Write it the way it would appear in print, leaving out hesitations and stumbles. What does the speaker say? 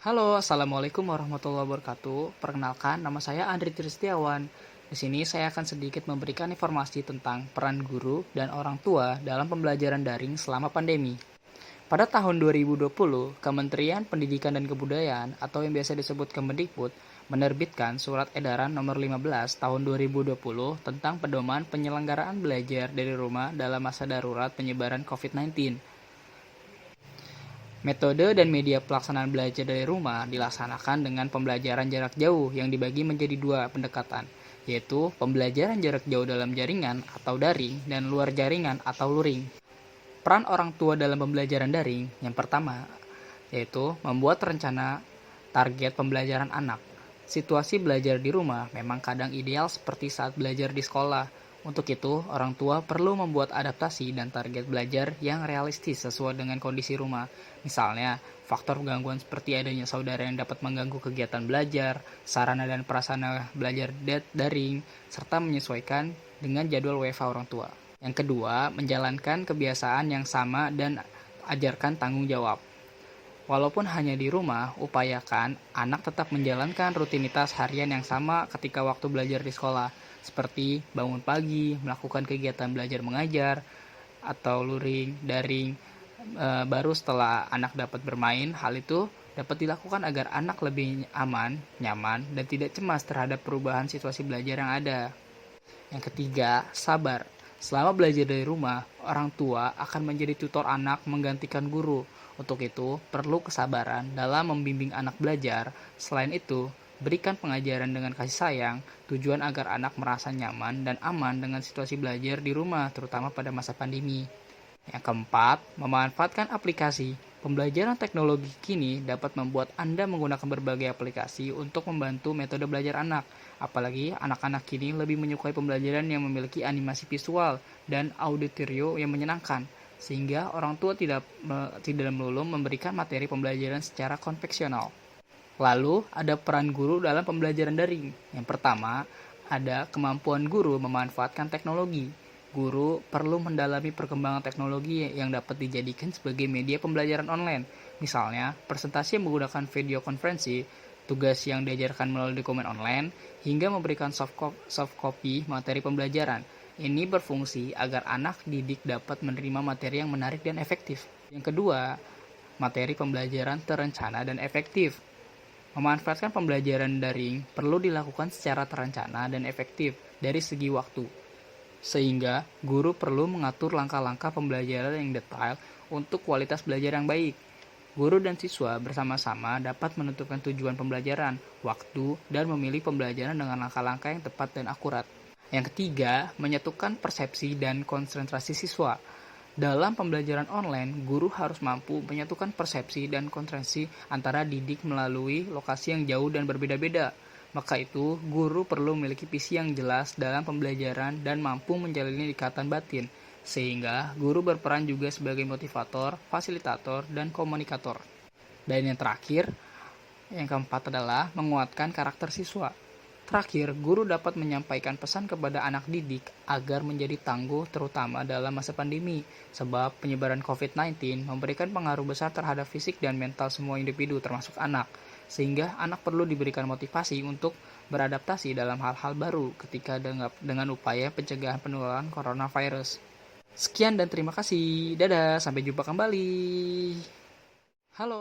Halo, Assalamualaikum warahmatullahi wabarakatuh. Perkenalkan, nama saya Andri Tristiawan. Di sini saya akan sedikit memberikan informasi tentang peran guru dan orang tua dalam pembelajaran daring selama pandemi. Pada tahun 2020, Kementerian Pendidikan dan Kebudayaan atau yang biasa disebut Kemendikbud menerbitkan Surat Edaran Nomor 15 Tahun 2020 tentang pedoman penyelenggaraan belajar dari rumah dalam masa darurat penyebaran COVID-19. Metode dan media pelaksanaan belajar dari rumah dilaksanakan dengan pembelajaran jarak jauh yang dibagi menjadi dua pendekatan, yaitu pembelajaran jarak jauh dalam jaringan atau daring dan luar jaringan atau luring. Peran orang tua dalam pembelajaran daring yang pertama, yaitu membuat rencana target pembelajaran anak. Situasi belajar di rumah memang kadang ideal seperti saat belajar di sekolah. Untuk itu, orang tua perlu membuat adaptasi dan target belajar yang realistis sesuai dengan kondisi rumah. Misalnya, faktor gangguan seperti adanya saudara yang dapat mengganggu kegiatan belajar, sarana dan prasarana belajar daring, serta menyesuaikan dengan jadwal WFH orang tua. Yang kedua, menjalankan kebiasaan yang sama dan ajarkan tanggung jawab. Walaupun hanya di rumah, upayakan anak tetap menjalankan rutinitas harian yang sama ketika waktu belajar di sekolah, seperti bangun pagi, melakukan kegiatan belajar mengajar, atau luring, daring. Baru setelah anak dapat bermain, hal itu dapat dilakukan agar anak lebih aman, nyaman, dan tidak cemas terhadap perubahan situasi belajar yang ada. Yang ketiga, sabar. Selama belajar dari rumah, orang tua akan menjadi tutor anak menggantikan guru. Untuk itu, perlu kesabaran dalam membimbing anak belajar. Selain itu, berikan pengajaran dengan kasih sayang, tujuan agar anak merasa nyaman dan aman dengan situasi belajar di rumah, terutama pada masa pandemi. Yang keempat, memanfaatkan aplikasi. Pembelajaran teknologi kini dapat membuat Anda menggunakan berbagai aplikasi untuk membantu metode belajar anak. Apalagi anak-anak kini lebih menyukai pembelajaran yang memiliki animasi visual dan auditorio yang menyenangkan, sehingga orang tua tidak melulu memberikan materi pembelajaran secara konvensional. Lalu, ada peran guru dalam pembelajaran daring. Yang pertama, ada kemampuan guru memanfaatkan teknologi. Guru perlu mendalami perkembangan teknologi yang dapat dijadikan sebagai media pembelajaran online. Misalnya, presentasi yang menggunakan video konferensi, tugas yang diajarkan melalui dokumen online, hingga memberikan soft copy materi pembelajaran. Ini berfungsi agar anak didik dapat menerima materi yang menarik dan efektif. Yang kedua, materi pembelajaran terencana dan efektif. Memanfaatkan pembelajaran daring perlu dilakukan secara terencana dan efektif dari segi waktu, sehingga guru perlu mengatur langkah-langkah pembelajaran yang detail untuk kualitas belajar yang baik. Guru dan siswa bersama-sama dapat menentukan tujuan pembelajaran, waktu, dan memilih pembelajaran dengan langkah-langkah yang tepat dan akurat. Yang ketiga, menyatukan persepsi dan konsentrasi siswa. Dalam pembelajaran online, guru harus mampu menyatukan persepsi dan konsentrasi antara didik melalui lokasi yang jauh dan berbeda-beda. Maka itu, guru perlu memiliki visi yang jelas dalam pembelajaran dan mampu menjalani ikatan batin, sehingga guru berperan juga sebagai motivator, fasilitator, dan komunikator. Dan yang terakhir, yang keempat adalah menguatkan karakter siswa. Terakhir, guru dapat menyampaikan pesan kepada anak didik agar menjadi tangguh terutama dalam masa pandemi, sebab penyebaran COVID-19 memberikan pengaruh besar terhadap fisik dan mental semua individu termasuk anak, sehingga anak perlu diberikan motivasi untuk beradaptasi dalam hal-hal baru ketika dengan upaya pencegahan penularan coronavirus. Sekian dan terima kasih. Dadah, sampai jumpa kembali. Halo.